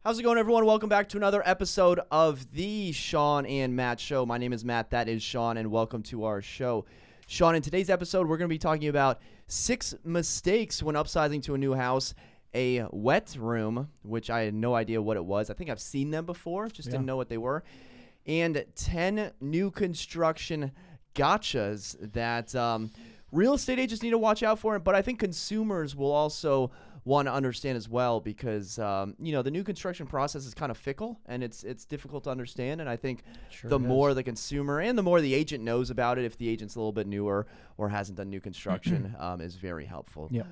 How's it going, everyone? Welcome back to another episode of the Shawn and Matt Show. My name is Matt. That is Shawn, and welcome to our show. Shawn, in today's episode, we're going to be talking about 6 mistakes when upsizing to a new house, a wet room, which I had no idea what it was. I think I've seen them before, just didn't know what they were, and 10 new construction gotchas that real estate agents need to watch out for, but I think consumers will also want to understand as well because, the new construction process is kind of fickle and it's difficult to understand. And I think the more the consumer and the more the agent knows about it, if the agent's a little bit newer or hasn't done new construction, is very helpful. Yeah.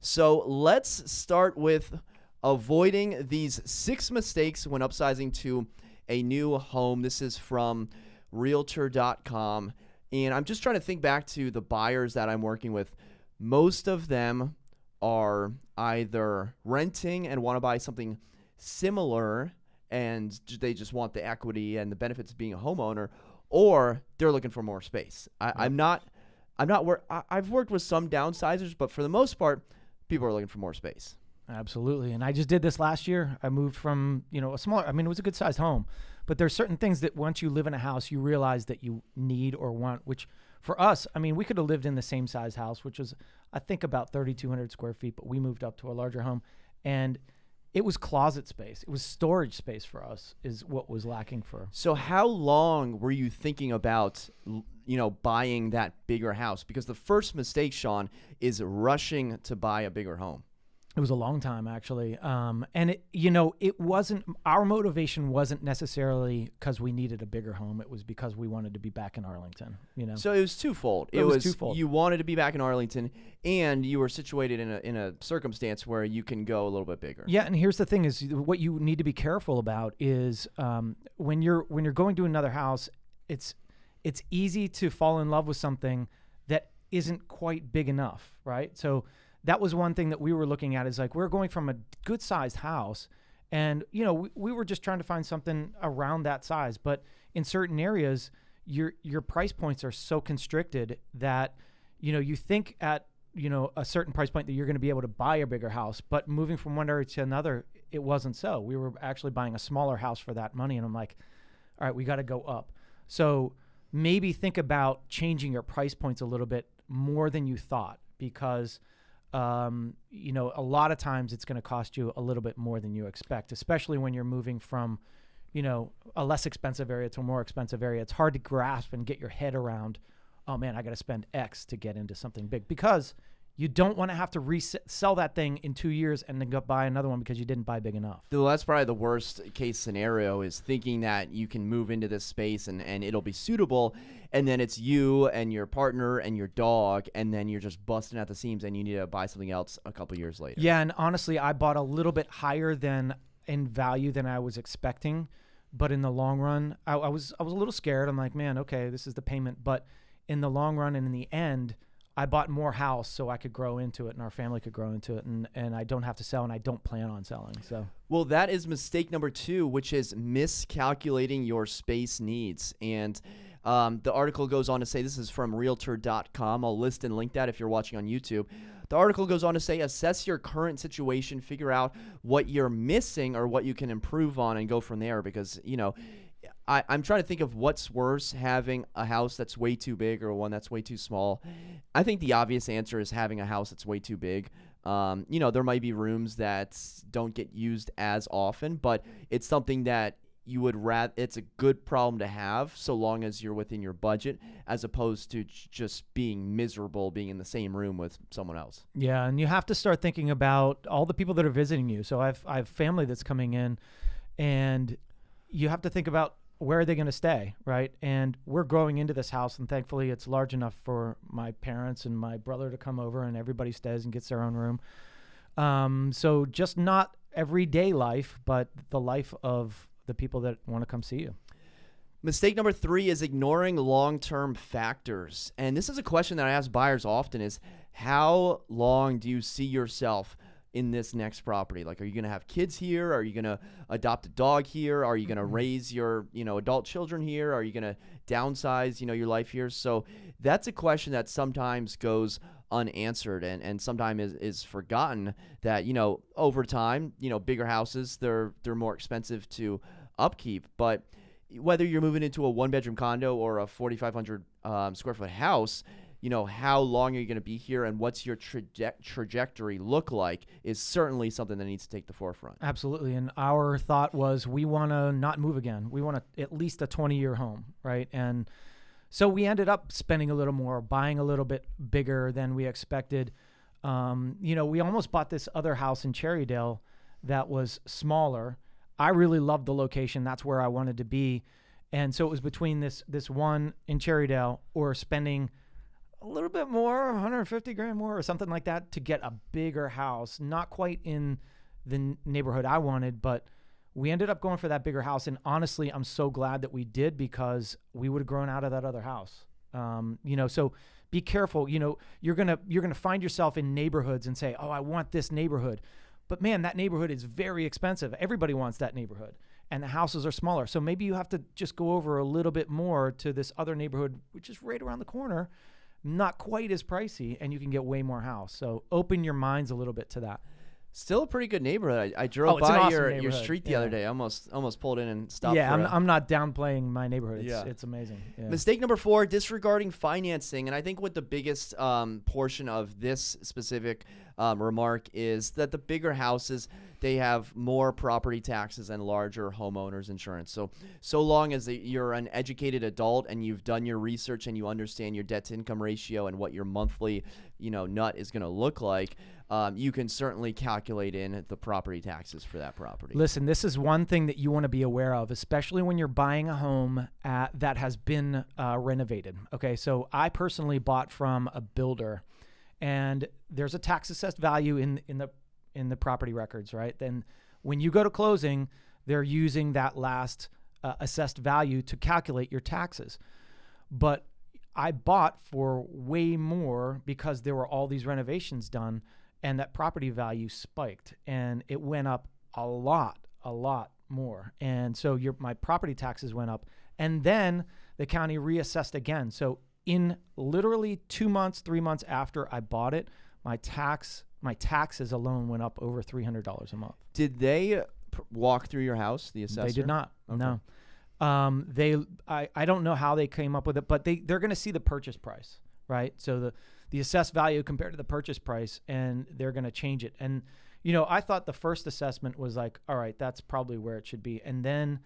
So let's start with avoiding these 6 mistakes when upsizing to a new home. This is from Realtor.com. And I'm just trying to think back to the buyers that I'm working with. Most of them are either renting and want to buy something similar and they just want the equity and the benefits of being a homeowner, or they're looking for more space. I've worked with some downsizers, but for the most part, people are looking for more space. Absolutely. And I just did this last year. I moved from, a smaller, it was a good sized home, but there's certain things that once you live in a house, you realize that you need or want, which for us, we could have lived in the same size house, which was, I think, about 3,200 square feet, but we moved up to a larger home, and it was closet space. It was storage space for us is what was lacking for. So how long were you thinking about, buying that bigger house? Because the first mistake, Shawn, is rushing to buy a bigger home. It was a long time, actually. And it wasn't, our motivation wasn't necessarily because we needed a bigger home. It was because we wanted to be back in Arlington, So it was twofold. It was twofold. You wanted to be back in Arlington, and you were situated in a circumstance where you can go a little bit bigger. Yeah, and here's the thing is what you need to be careful about is when you're going to another house, it's easy to fall in love with something that isn't quite big enough, right? So that was one thing that we were looking at is like, we're going from a good sized house and, we were just trying to find something around that size. But in certain areas, your price points are so constricted that, you think at, a certain price point that you're going to be able to buy a bigger house, but moving from one area to another, it wasn't so. We were actually buying a smaller house for that money. And I'm like, all right, we got to go up. So maybe think about changing your price points a little bit more than you thought, because a lot of times it's going to cost you a little bit more than you expect, especially when you're moving from, a less expensive area to a more expensive area. It's hard to grasp and get your head around, oh man, I got to spend X to get into something big, because you don't want to have to sell that thing in 2 years and then go buy another one because you didn't buy big enough. Well, that's probably the worst case scenario, is thinking that you can move into this space and it'll be suitable, and then it's you and your partner and your dog, and then you're just busting at the seams and you need to buy something else a couple years later. Yeah, and honestly, I bought a little bit higher than in value than I was expecting, but in the long run, I was a little scared. I'm like, man, okay, this is the payment, but in the long run and in the end, I bought more house so I could grow into it and our family could grow into it, and I don't have to sell, and I don't plan on selling. So, well, that is mistake number 2, which is miscalculating your space needs. And the article goes on to say, this is from Realtor.com. I'll list and link that if you're watching on YouTube. The article goes on to say, assess your current situation, figure out what you're missing or what you can improve on, and go from there. Because, I'm trying to think of what's worse, having a house that's way too big or one that's way too small. I think the obvious answer is having a house that's way too big. There might be rooms that don't get used as often, but it's something that you would rather, it's a good problem to have so long as you're within your budget, as opposed to just being miserable being in the same room with someone else. Yeah, and you have to start thinking about all the people that are visiting you. So I have family that's coming in, and you have to think about, where are they going to stay, right? And we're growing into this house, and thankfully it's large enough for my parents and my brother to come over, and everybody stays and gets their own room. So just not everyday life, but the life of the people that want to come see you. Mistake number 3 is ignoring long-term factors. And this is a question that I ask buyers often, is how long do you see yourself in this next property? Like, are you going to have kids here? Are you going to adopt a dog here? Are you going to raise your, adult children here? Are you going to downsize, your life here? So that's a question that sometimes goes unanswered and sometimes is forgotten, that, over time, bigger houses, they're more expensive to upkeep. But whether you're moving into a 1-bedroom condo or a 4,500 square foot house, how long are you going to be here and what's your trajectory look like is certainly something that needs to take the forefront. Absolutely. And our thought was we want to not move again. We want at least a 20-year home, right? And so we ended up spending a little more, buying a little bit bigger than we expected. We almost bought this other house in Cherrydale that was smaller. I really loved the location. That's where I wanted to be. And so it was between this one in Cherrydale or spending a little bit more, 150 grand more or something like that to get a bigger house. Not quite in the neighborhood I wanted, but we ended up going for that bigger house. And honestly, I'm so glad that we did, because we would have grown out of that other house. So be careful. You're going to find yourself in neighborhoods and say, oh, I want this neighborhood. But man, that neighborhood is very expensive. Everybody wants that neighborhood, and the houses are smaller. So maybe you have to just go over a little bit more to this other neighborhood, which is right around the corner, not quite as pricey, and you can get way more house. So open your minds a little bit to that. Still a pretty good neighborhood. I drove it's an by awesome your street the other day. I almost pulled in and stopped. Yeah, I'm not downplaying my neighborhood. It's amazing. Yeah. Mistake number 4, disregarding financing. And I think what the biggest portion of this specific remark is that the bigger houses, they have more property taxes and larger homeowners insurance. So long as you're an educated adult and you've done your research and you understand your debt to income ratio and what your monthly, nut is going to look like, you can certainly calculate in the property taxes for that property. Listen, this is one thing that you want to be aware of, especially when you're buying a home that has been renovated. Okay, so I personally bought from a builder, and there's a tax assessed value in the property records, right? Then when you go to closing, they're using that last assessed value to calculate your taxes. But I bought for way more because there were all these renovations done, and that property value spiked, and it went up a lot more. And so my property taxes went up, and then the county reassessed again. So in literally 2 months, 3 months after I bought it, my taxes alone went up over $300 a month. Did they walk through your house, the assessor? They did not. Okay. No. I don't know how they came up with it, but they're going to see the purchase price, right? So the assessed value compared to the purchase price, and they're going to change it. And, I thought the first assessment was like, all right, that's probably where it should be. And then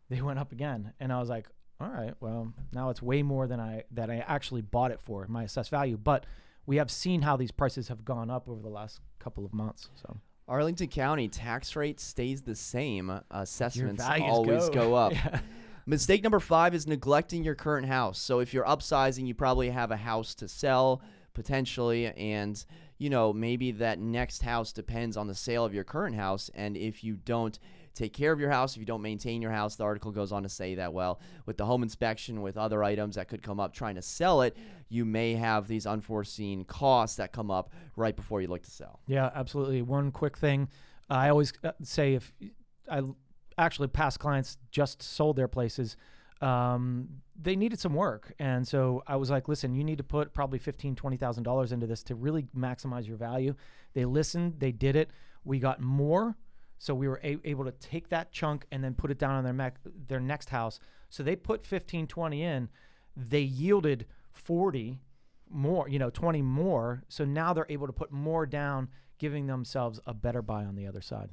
they went up again. And I was like, all right, well, now it's way more than I actually bought it for, my assessed value. But we have seen how these prices have gone up over the last couple of months. So Arlington County tax rate stays the same. Assessments values always go up. Yeah. Mistake number 5 is neglecting your current house. So if you're upsizing, you probably have a house to sell potentially, and maybe that next house depends on the sale of your current house. And if you don't take care of your house, if you don't maintain your house, the article goes on to say that, well, with the home inspection, with other items that could come up trying to sell it, you may have these unforeseen costs that come up right before you look to sell. Yeah, absolutely. One quick thing. I always say, if I actually past clients just sold their places, they needed some work. And so I was like, listen, you need to put probably $15,000, $20,000 into this to really maximize your value. They listened, they did it. We got more. So we were able to take that chunk and then put it down on their next house. So they put 15, 20 in. They yielded 40 more, 20 more. So now they're able to put more down, giving themselves a better buy on the other side.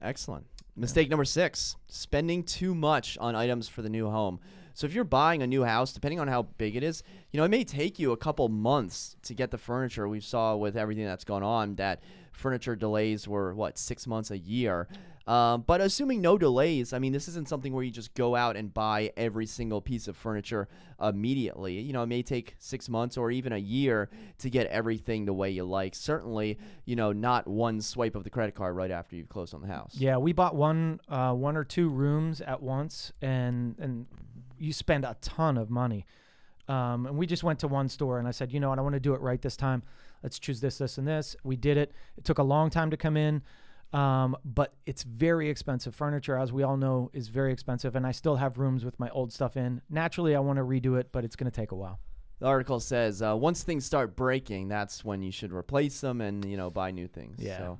Excellent. Mistake number 6, spending too much on items for the new home. So if you're buying a new house, depending on how big it is, it may take you a couple months to get the furniture. We saw with everything that's gone on that furniture delays were, 6 months, a year. But assuming no delays, this isn't something where you just go out and buy every single piece of furniture immediately. It may take 6 months or even a year to get everything the way you like. Certainly, not one swipe of the credit card right after you've closed on the house. Yeah, we bought one or two rooms at once, and you spend a ton of money. And we just went to one store, and I said, I want to do it right this time. let's choose this, this, and this. We did it. It took a long time to come in, but it's very expensive. Furniture, as we all know, is very expensive, and I still have rooms with my old stuff in. Naturally, I want to redo it, but it's going to take a while. The article says once things start breaking, that's when you should replace them and, buy new things. Yeah. So.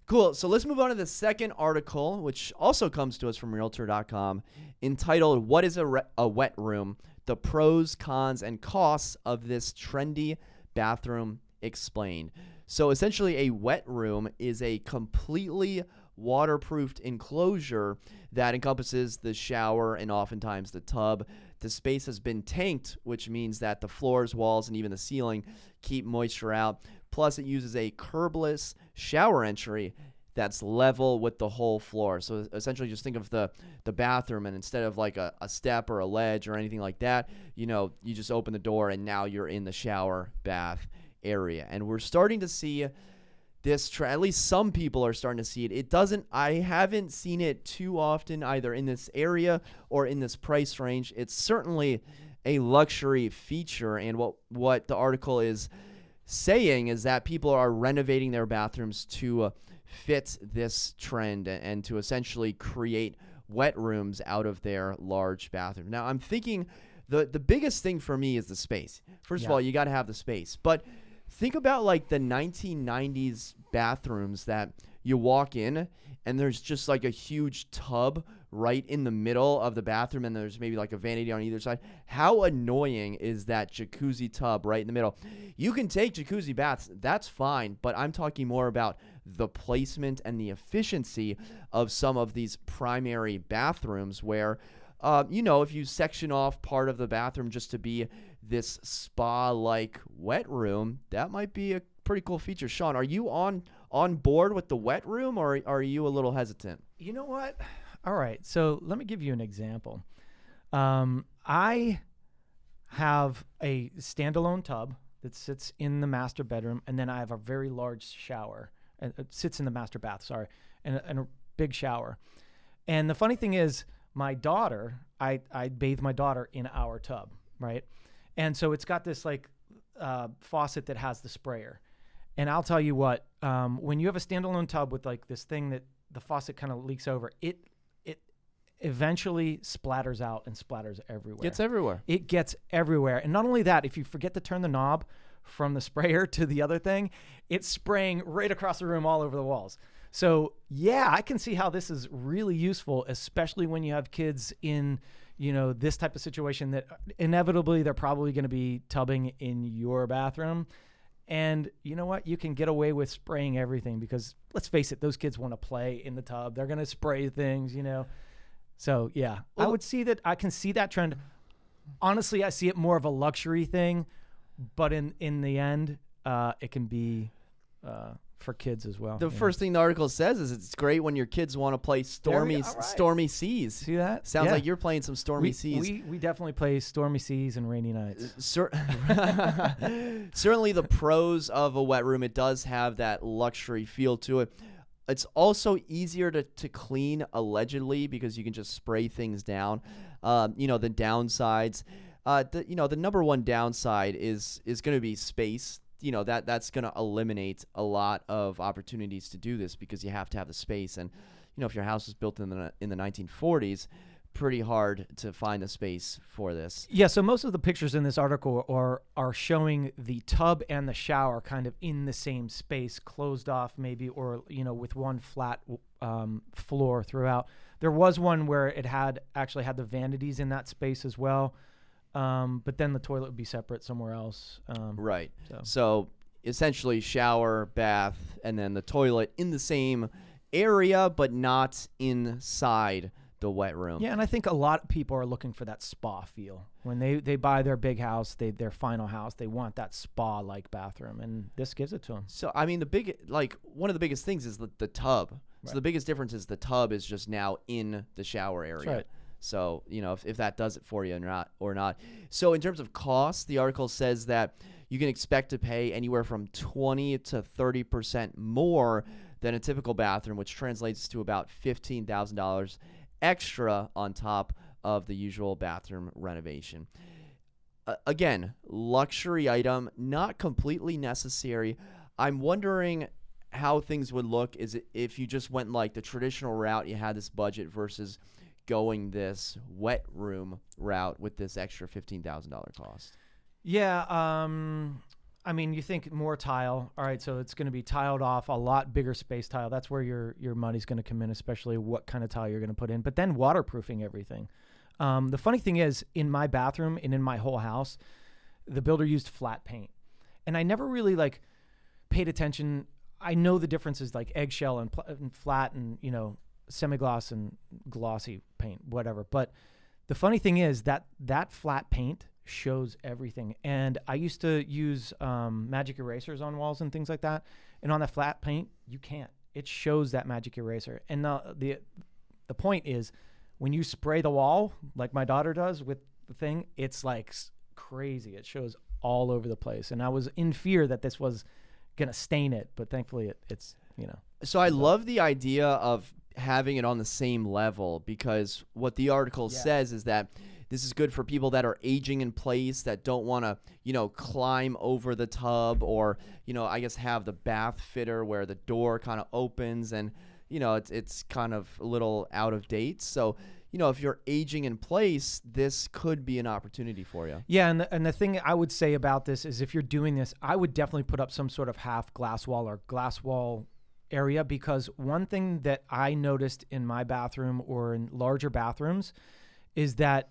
Cool. So let's move on to the second article, which also comes to us from Realtor.com, entitled, "What is a Wet Room? The Pros, Cons, and Costs of This Trendy Bathroom Explained." So essentially, a wet room is a completely waterproofed enclosure that encompasses the shower and oftentimes the tub. The space has been tanked, which means that the floors, walls, and even the ceiling keep moisture out. Plus, it uses a curbless shower entry that's level with the whole floor. So essentially, just think of the bathroom, and instead of like a step or a ledge or anything like that, you just open the door and now you're in the shower bath area. And we're starting to see this at least some people are starting to see it. I haven't seen it too often either in this area or in this price range. It's certainly a luxury feature, and what the article is saying is that people are renovating their bathrooms to fit this trend and to essentially create wet rooms out of their large bathroom. Now, I'm thinking the biggest thing for me is the space. First of all, you got to have the space. But think about like the 1990s bathrooms that you walk in and there's just like a huge tub right in the middle of the bathroom, and there's maybe like a vanity on either side. How annoying is that jacuzzi tub right in the middle? You can take jacuzzi baths, that's fine, but I'm talking more about the placement and the efficiency of some of these primary bathrooms where, if you section off part of the bathroom just to be this spa-like wet room, that might be a pretty cool feature. Shawn, are you on board with the wet room, or are you a little hesitant? You know what? All right, so let me give you an example. I have a standalone tub that sits in the master bedroom, and then I have a very large shower. It sits in the master bath, sorry, and a big shower. And the funny thing is, my daughter, I bathe my daughter in our tub, right? And so it's got this like faucet that has the sprayer. And I'll tell you what, when you have a standalone tub with like this thing that the faucet kind of leaks over, it eventually splatters out and splatters everywhere. Gets everywhere. It gets everywhere. And not only that, if you forget to turn the knob from the sprayer to the other thing, it's spraying right across the room all over the walls. So yeah, I can see how this is really useful, especially when you have kids in, this type of situation that inevitably they're probably going to be tubbing in your bathroom. And you know what? You can get away with spraying everything because let's face it, those kids want to play in the tub. They're going to spray things, So yeah, I would see that. I can see that trend. Honestly, I see it more of a luxury thing, but in the end, it can be for kids as well. The first thing the article says is it's great when your kids want to play stormy seas. See that? Sounds like you're playing some stormy seas. We definitely play stormy seas and rainy nights. Certainly the pros of a wet room, it does have that luxury feel to it. It's also easier to clean, allegedly, because you can just spray things down. The downsides, the number one downside is going to be space. That's going to eliminate a lot of opportunities to do this because you have to have the space. And, if your house was built in the 1940s, pretty hard to find the space for this. Yeah, so most of the pictures in this article are showing the tub and the shower kind of in the same space, closed off maybe, or, with one flat floor throughout. There was one where it actually had the vanities in that space as well. But then the toilet would be separate somewhere else. Right. So essentially shower, bath, and then the toilet in the same area, but not inside the wet room. Yeah, and I think a lot of people are looking for that spa feel. When they buy their big house, their final house, they want that spa-like bathroom, and this gives it to them. So, I mean, one of the biggest things is the tub. Right. So the biggest difference is the tub is just now in the shower area. That's right. So, if that does it for you or not. So in terms of cost, the article says that you can expect to pay anywhere from 20 to 30% more than a typical bathroom, which translates to about $15,000 extra on top of the usual bathroom renovation. again, luxury item, not completely necessary. I'm wondering how things would look if you just went like the traditional route, you had this budget versus going this wet room route with this extra $15,000 cost. Yeah, I mean, you think more tile. All right, so it's going to be tiled off, a lot bigger space tile. That's where your money's going to come in, especially what kind of tile you're going to put in. But then waterproofing everything. The funny thing is, in my bathroom and in my whole house, the builder used flat paint. And I never really, like, paid attention. I know the differences, like eggshell and flat and, semi-gloss and glossy paint, whatever. But the funny thing is that flat paint shows everything. And I used to use magic erasers on walls and things like that. And on that flat paint, you can't. It shows that magic eraser. And the point is, when you spray the wall, like my daughter does with the thing, it's like crazy. It shows all over the place. And I was in fear that this was going to stain it. But thankfully, it's. So I love the idea of having it on the same level, because what the article says is that this is good for people that are aging in place, that don't want to, climb over the tub, or, I guess have the bath fitter where the door kind of opens and, it's kind of a little out of date. So, if you're aging in place, this could be an opportunity for you. Yeah, and the thing I would say about this is, if you're doing this, I would definitely put up some sort of half glass wall or glass wall area, because one thing that I noticed in my bathroom or in larger bathrooms is that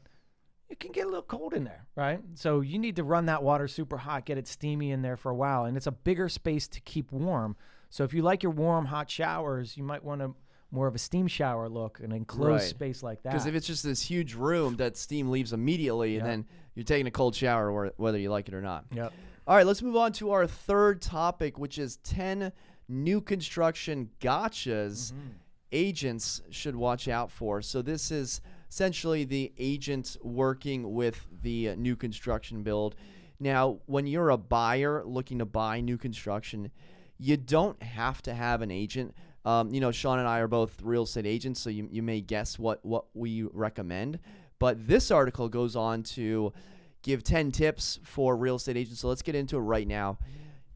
it can get a little cold in there, right? So you need to run that water super hot, get it steamy in there for a while, and it's a bigger space to keep warm. So if you like your warm, hot showers, you might want more of a steam shower look, an enclosed space like that. Because if it's just this huge room that steam leaves immediately, and then you're taking a cold shower, whether you like it or not. Yep. All right, let's move on to our third topic, which is 10 new construction gotchas agents should watch out for. So this is essentially the agent working with the new construction build. Now, when you're a buyer looking to buy new construction, you don't have to have an agent. Shawn and I are both real estate agents, so you may guess what we recommend. But this article goes on to give 10 tips for real estate agents. So let's get into it right now.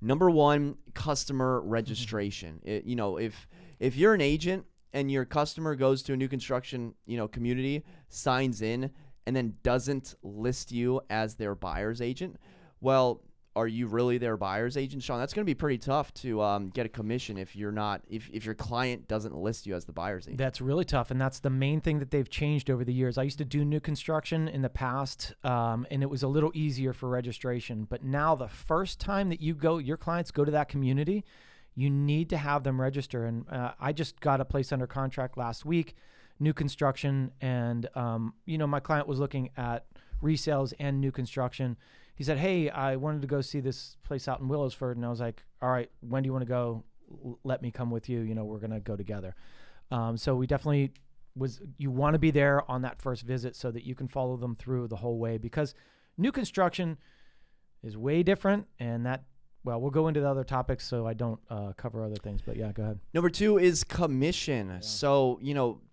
Number one, customer registration. If you're an agent and your customer goes to a new construction, community, signs in, and then doesn't list you as their buyer's agent, well, are you really their buyer's agent, Shawn? That's going to be pretty tough to get a commission if you're not, if your client doesn't list you as the buyer's agent. That's really tough, and that's the main thing that they've changed over the years. I used to do new construction in the past, and it was a little easier for registration. But now, the first time that your clients go to that community, you need to have them register. And I just got a place under contract last week, new construction, and my client was looking at resales and new construction. He said, hey, I wanted to go see this place out in Willowsford. And I was like, all right, when do you want to go? Let me come with you. We're going to go together. So we definitely you want to be there on that first visit so that you can follow them through the whole way, because new construction is way different. And we'll go into the other topics so I don't cover other things. But yeah, go ahead. Number two is commission. Yeah. So,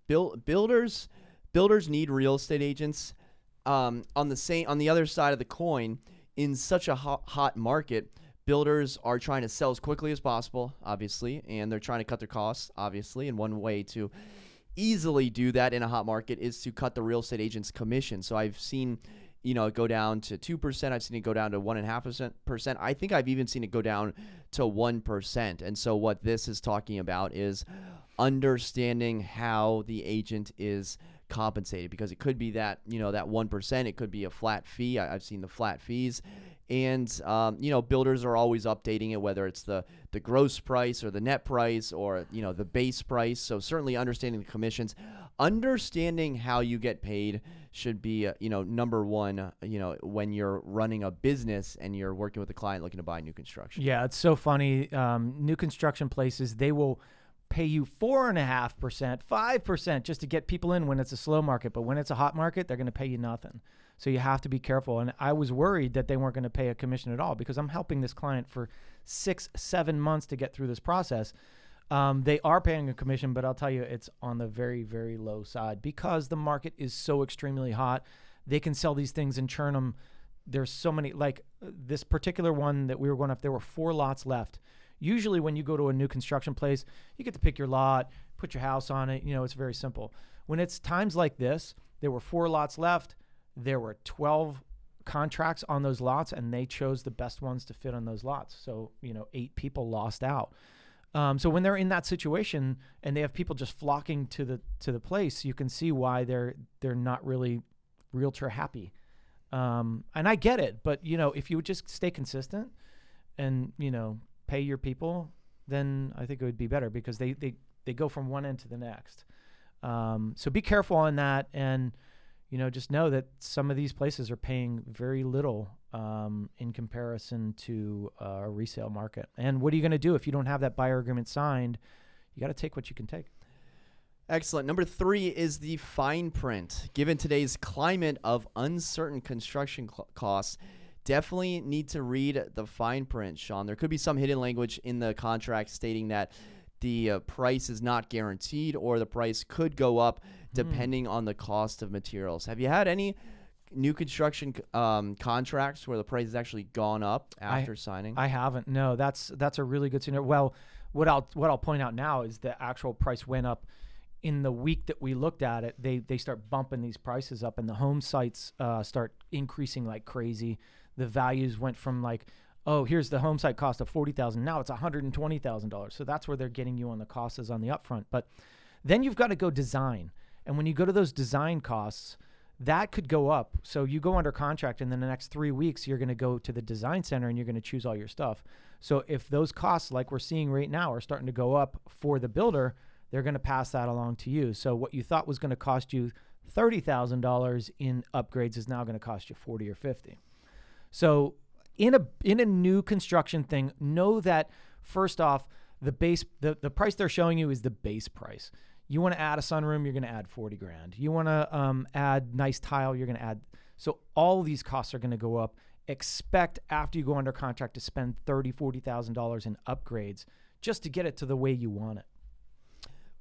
builders need real estate agents. On the other side of the coin, in such a hot market, builders are trying to sell as quickly as possible, obviously, and they're trying to cut their costs, obviously. And one way to easily do that in a hot market is to cut the real estate agent's commission. So I've seen, it go down to 2%. I've seen it go down to 1.5%. I think I've even seen it go down to 1%. And so what this is talking about is understanding how the agent is compensated, because it could be that, that 1%, it could be a flat fee. I've seen the flat fees, and builders are always updating it, whether it's the gross price or the net price or, the base price. So certainly understanding the commissions, understanding how you get paid should be, number one, when you're running a business and you're working with a client looking to buy new construction. Yeah, it's so funny. New construction places, they will pay you 4.5%, 5% just to get people in when it's a slow market. But when it's a hot market, they're going to pay you nothing. So you have to be careful. And I was worried that they weren't going to pay a commission at all, because I'm helping this client for 6-7 months to get through this process. They are paying a commission, but I'll tell you, it's on the very, very low side, because the market is so extremely hot. They can sell these things and churn them there's so many, like this particular one that we were going up, there were 4 lots left. Usually when you go to a new construction place, you get to pick your lot, put your house on it. It's very simple. When it's times like this, there were 4 lots left. There were 12 contracts on those lots, and they chose the best ones to fit on those lots. So, 8 people lost out. So when they're in that situation and they have people just flocking to the place, you can see why they're not really realtor happy. And I get it, but if you would just stay consistent and pay your people, then I think it would be better, because they go from one end to the next. So be careful on that, and just know that some of these places are paying very little in comparison to a resale market. And what are you going to do if you don't have that buyer agreement signed? You got to take what you can take. Excellent. Number 3 is the fine print. Given today's climate of uncertain construction costs, definitely need to read the fine print, Shawn. There could be some hidden language in the contract stating that the price is not guaranteed, or the price could go up depending on the cost of materials. Have you had any new construction contracts where the price has actually gone up after signing? I haven't. No, that's a really good scenario. Well, what I'll point out now is the actual price went up in the week that we looked at it. They start bumping these prices up, and the home sites start increasing like crazy. The values went from like, oh, here's the home site cost of $40,000. Now it's $120,000. So that's where they're getting you on the costs, is on the upfront. But then you've got to go design. And when you go to those design costs, that could go up. So you go under contract, and then the next 3 weeks, you're going to go to the design center and you're going to choose all your stuff. So if those costs, like we're seeing right now, are starting to go up for the builder, they're going to pass that along to you. So what you thought was going to cost you $30,000 in upgrades is now going to cost you $40 or $50. So in a new construction thing, know that first off, the price they're showing you is the base price. You want to add a sunroom, you're going to add $40,000. You want to add nice tile, you're going to add. So all these costs are going to go up. Expect after you go under contract to spend $30,000, $40,000 in upgrades just to get it to the way you want it.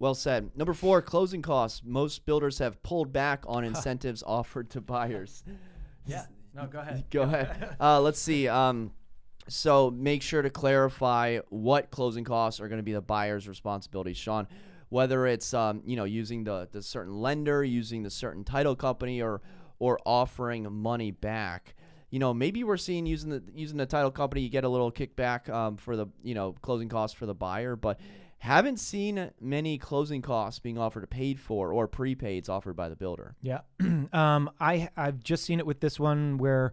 Well said. Number 4, closing costs. Most builders have pulled back on incentives offered to buyers. Yeah. No, go ahead. Go ahead. Let's see. So make sure to clarify what closing costs are going to be the buyer's responsibility, Shawn. Whether it's using the certain lender, using the certain title company, or offering money back. Maybe we're seeing using the title company, you get a little kickback for the closing costs for the buyer, but haven't seen many closing costs being offered paid for, or prepaids offered by the builder. Yeah. I've just seen it with this one where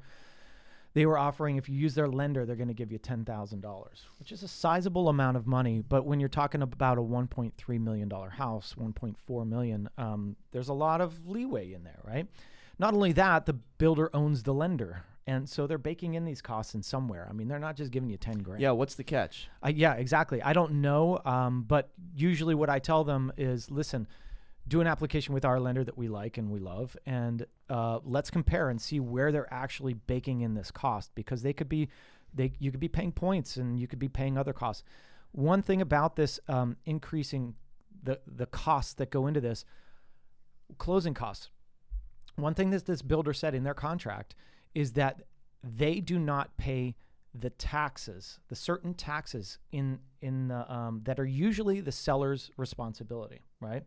they were offering, if you use their lender, they're going to give you $10,000, which is a sizable amount of money. But when you're talking about a $1.3 million house, $1.4 million, there's a lot of leeway in there, right? Not only that, the builder owns the lender. And so they're baking in these costs in somewhere. I mean, they're not just giving you $10,000. Yeah, what's the catch? Yeah, exactly. I don't know. But usually what I tell them is, listen, do an application with our lender that we like and we love, and let's compare and see where they're actually baking in this cost, because you could be paying points and you could be paying other costs. One thing about this increasing the costs that go into this, closing costs. One thing that this builder said in their contract is that they do not pay the taxes, the certain taxes in the that are usually the seller's responsibility, right?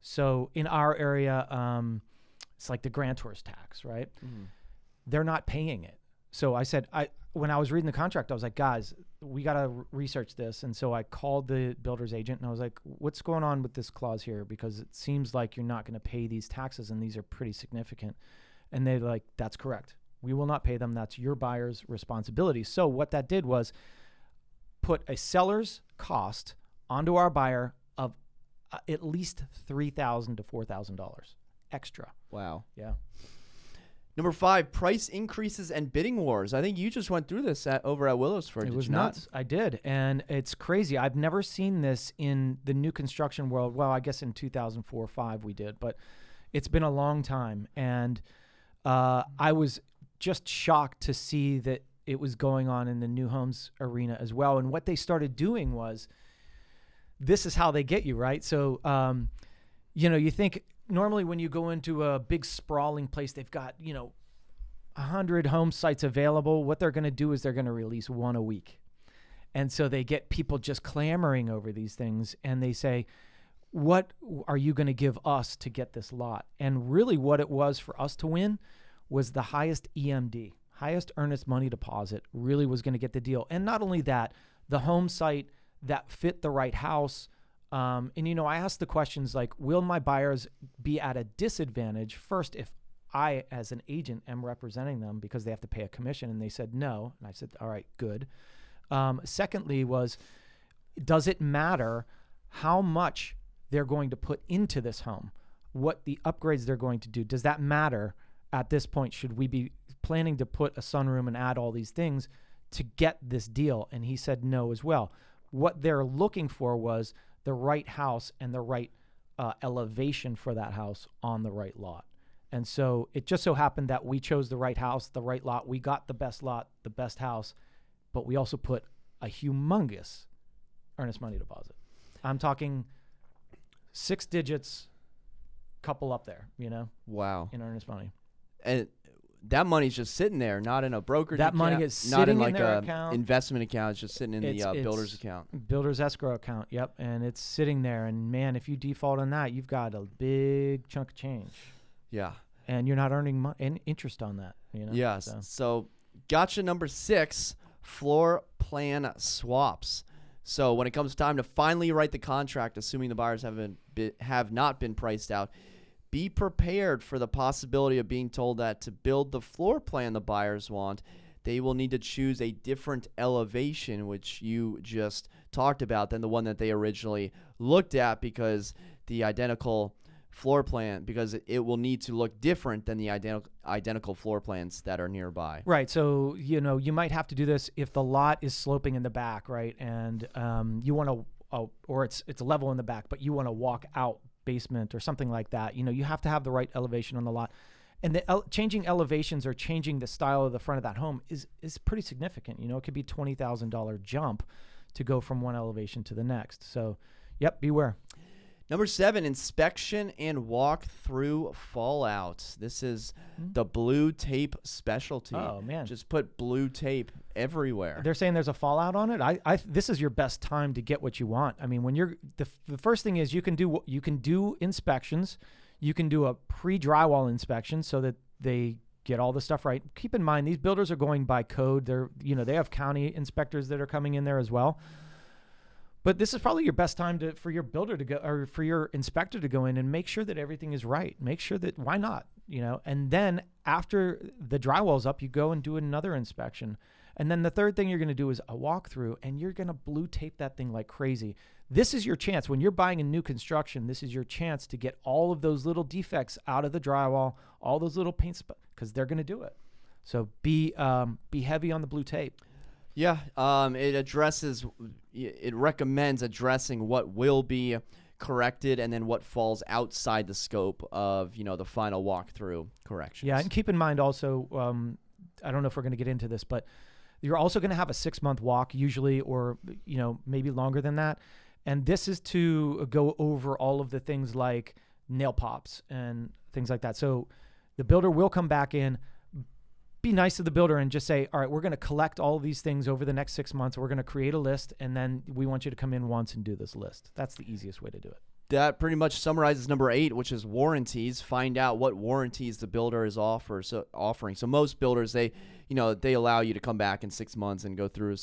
So in our area, it's like the grantor's tax, right? Mm-hmm. They're not paying it. So I said, when I was reading the contract, I was like, guys, we got to research this. And so I called the builder's agent and I was like, what's going on with this clause here? Because it seems like you're not going to pay these taxes, and these are pretty significant. And they're like, that's correct. We will not pay them. That's your buyer's responsibility. So what that did was put a seller's cost onto our buyer of at least $3,000 to $4,000 extra. Wow. Yeah. Number 5, price increases and bidding wars. I think you just went through this over at Willowsford. It was nuts. I did. And it's crazy. I've never seen this in the new construction world. Well, I guess in 2004 or 5 we did, but it's been a long time. And I was just shocked to see that it was going on in the new homes arena as well. And what they started doing was, this is how they get you, right? So, you think normally when you go into a big sprawling place, they've got, 100 home sites available. What they're going to do is they're going to release one a week. And so they get people just clamoring over these things, and they say, what are you going to give us to get this lot? And really what it was for us to win was the highest EMD, highest earnest money deposit, really was going to get the deal. And not only that, the home site that fit the right house. And, I asked the questions like, will my buyers be at a disadvantage first if I, as an agent, am representing them because they have to pay a commission? And they said no. And I said, all right, good. Secondly was, does it matter how much they're going to put into this home, what the upgrades they're going to do? Does that matter at this point? Should we be planning to put a sunroom and add all these things to get this deal? And he said no as well. What they're looking for was the right house and the right elevation for that house on the right lot. And so it just so happened that we chose the right house, the right lot. We got the best lot, the best house, but we also put a humongous earnest money deposit. I'm talking 6 digits, couple up there, Wow. in earnest money. And that money's just sitting there, not in a brokerage That account, money is not in sitting in like their a account. investment account. It's just sitting in the It's builder's account. Builder's escrow account, yep. And it's sitting there. And, man, if you default on that, you've got a big chunk of change. Yeah. And you're not earning interest on that, Yes. So gotcha number 6, floor plan swaps. So when it comes time to finally write the contract, assuming the buyers have not been priced out, be prepared for the possibility of being told that to build the floor plan the buyers want, they will need to choose a different elevation, which you just talked about, than the one that they originally looked at, because the identical floor plan, because it will need to look different than the identical floor plans that are nearby. Right. So, you might have to do this if the lot is sloping in the back, right? And you want to, or it's level in the back, but you want to walk out basement or something like that. You have to have the right elevation on the lot. And the changing elevations or changing the style of the front of that home is pretty significant. It could be $20,000 jump to go from one elevation to the next. So, yep, beware. Number 7, inspection and walk-through fallout. This is the blue tape specialty. Oh, man. Just put blue tape everywhere. They're saying there's a fallout on it. This is your best time to get what you want. I mean, when you're the first thing is you can do inspections. You can do a pre-drywall inspection so that they get all the stuff right. Keep in mind, these builders are going by code. They have county inspectors that are coming in there as well. But this is probably your best time for your builder to go, or for your inspector to go in and make sure that everything is right. Make sure that, why not? And then after the drywall's up, you go and do another inspection. And then the third thing you're going to do is a walkthrough, and you're going to blue tape that thing like crazy. This is your chance. When you're buying a new construction, this is your chance to get all of those little defects out of the drywall, all those little paint spots, because they're going to do it. So be heavy on the blue tape. Yeah, it recommends addressing what will be corrected and then what falls outside the scope of, the final walkthrough corrections. Yeah, and keep in mind also, I don't know if we're going to get into this, but you're also going to have a 6-month walk usually, or, maybe longer than that. And this is to go over all of the things like nail pops and things like that. So the builder will come back in. Be nice to the builder and just say, all right, we're going to collect all of these things over the next 6 months. We're going to create a list, and then we want you to come in once and do this list. That's the easiest way to do it. That pretty much summarizes number 8, which is warranties. Find out what warranties the builder is offering. So most builders, they allow you to come back in 6 months and go through,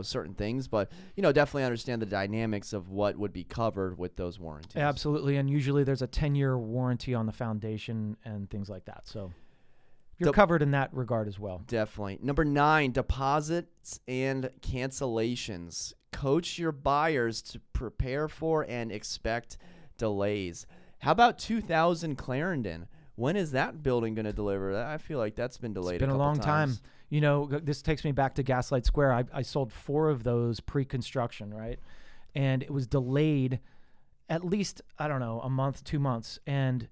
certain things, but, definitely understand the dynamics of what would be covered with those warranties. Absolutely. And usually there's a 10-year warranty on the foundation and things like that. So you're covered in that regard as well. Definitely. Number 9, deposits and cancellations. Coach your buyers to prepare for and expect delays. How about 2000 Clarendon? When is that building going to deliver? I feel like that's been delayed. It's been a long time. This takes me back to Gaslight Square. I sold 4 of those pre-construction, right? And it was delayed at least, I don't know, a month, 2 months. And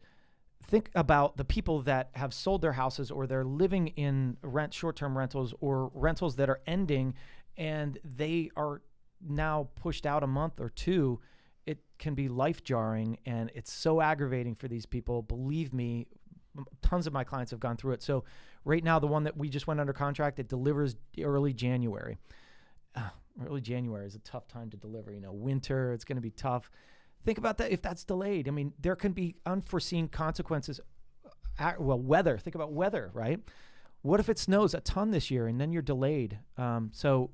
think about the people that have sold their houses, or they're living in short-term rentals, or rentals that are ending, and they are now pushed out a month or 2. It can be life-jarring, and it's so aggravating for these people. Believe me, tons of my clients have gone through it. So right now, the one that we just went under contract, it delivers early January. Early January is a tough time to deliver. Winter, it's going to be tough. Think about that. If that's delayed, I mean, there can be unforeseen consequences. Weather. Think about weather, right? What if it snows a ton this year and then you're delayed? There's so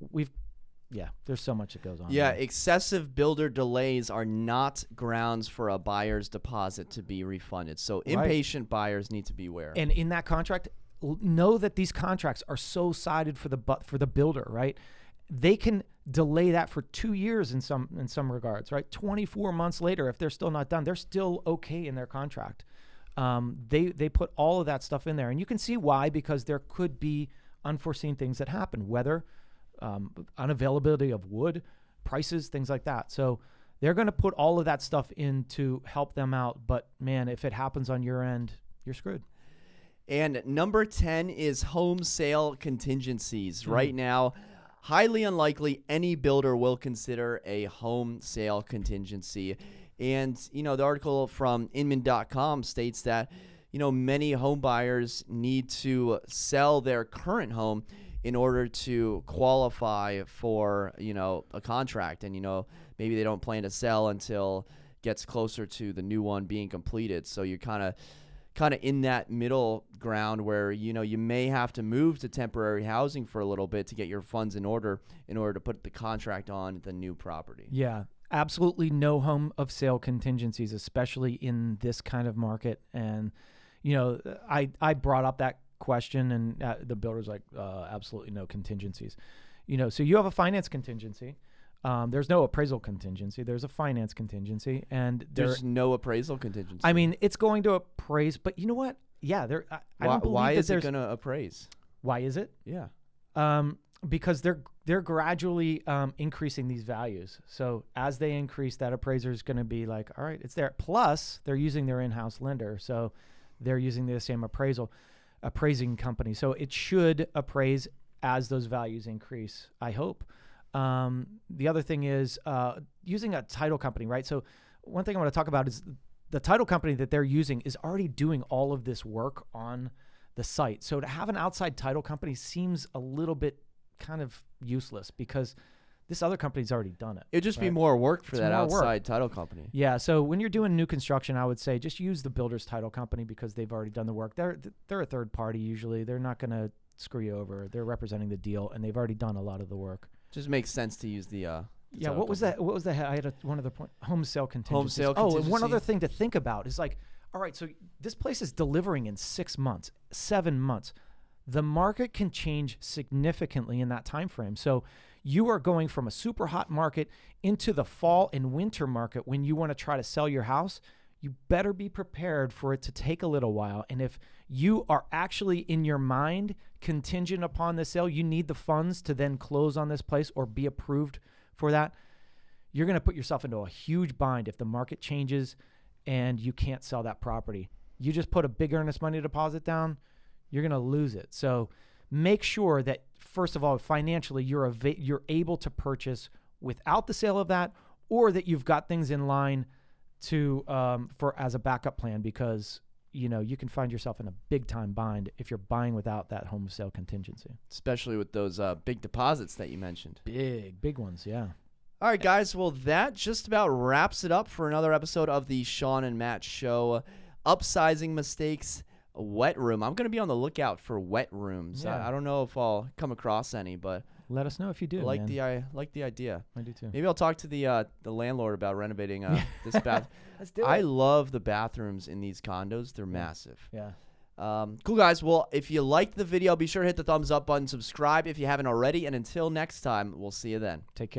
much that goes on. Yeah, there. excessive builder delays are not grounds for a buyer's deposit to be refunded. So impatient buyers need to beware. And in that contract, know that these contracts are so sided for the builder, right? They can delay that for 2 years in some regards, right? 24 months later, if they're still not done, they're still okay in their contract. They put all of that stuff in there, and you can see why, because there could be unforeseen things that happen, weather, unavailability of wood, prices, things like that. So they're going to put all of that stuff in to help them out. But man, if it happens on your end, you're screwed. And number 10 is home sale contingencies. Right now, highly unlikely any builder will consider a home sale contingency. And, the article from Inman.com states that, many home buyers need to sell their current home in order to qualify for, a contract. And, maybe they don't plan to sell until it gets closer to the new one being completed. So you're kind of in that middle ground where, you may have to move to temporary housing for a little bit to get your funds in order to put the contract on the new property. Yeah. Absolutely no home of sale contingencies, especially in this kind of market. And, I brought up that question, and the builder's like, absolutely no contingencies. So you have a finance contingency. There's no appraisal contingency. There's a finance contingency, and there's no appraisal contingency. I mean, it's going to appraise, but you know what? Yeah, I don't believe why that is it going to appraise? Why is it? Yeah. Because they're gradually increasing these values. So as they increase, that appraiser is going to be like, all right, it's there. Plus, they're using their in-house lender, so they're using the same appraising company. So it should appraise as those values increase, I hope. The other thing is using a title company, right? So one thing I want to talk about is the title company that they're using is already doing all of this work on the site. So to have an outside title company seems a little bit kind of useless because this other company's already done it. It'd just be more work for that outside title company. Yeah. So when you're doing new construction, I would say just use the builder's title company because they've already done the work. They're a third party usually. They're not going to screw you over. They're representing the deal, and they've already done a lot of the work. Just makes sense to use the yeah. What was that? What was that? I had one other point. Home sale contingencies. Home sale contingency. Oh, and one other thing to think about is like, all right, so this place is delivering in 6 months, 7 months. The market can change significantly in that time frame. So you are going from a super hot market into the fall and winter market when you want to try to sell your house. You better be prepared for it to take a little while. And if you are actually in your mind contingent upon the sale, you need the funds to then close on this place or be approved for that, you're going to put yourself into a huge bind if the market changes and you can't sell that property. You just put a big earnest money deposit down, you're going to lose it. So make sure that, first of all, financially, you're able to purchase without the sale of that, or that you've got things in line to for as a backup plan, because you can find yourself in a big time bind if you're buying without that home sale contingency. Especially with those big deposits that you mentioned. Big ones, yeah. All right, guys. Well, that just about wraps it up for another episode of the Shawn and Matt Show. Upsizing mistakes, a wet room. I'm going to be on the lookout for wet rooms. Yeah. I don't know if I'll come across any, but let us know if you do. I like the idea. I do too. Maybe I'll talk to the landlord about renovating this bath. Let's do it. I love the bathrooms in these condos. They're massive. Yeah. Cool, guys. Well, if you liked the video, be sure to hit the thumbs up button, subscribe if you haven't already, and until next time, we'll see you then. Take care.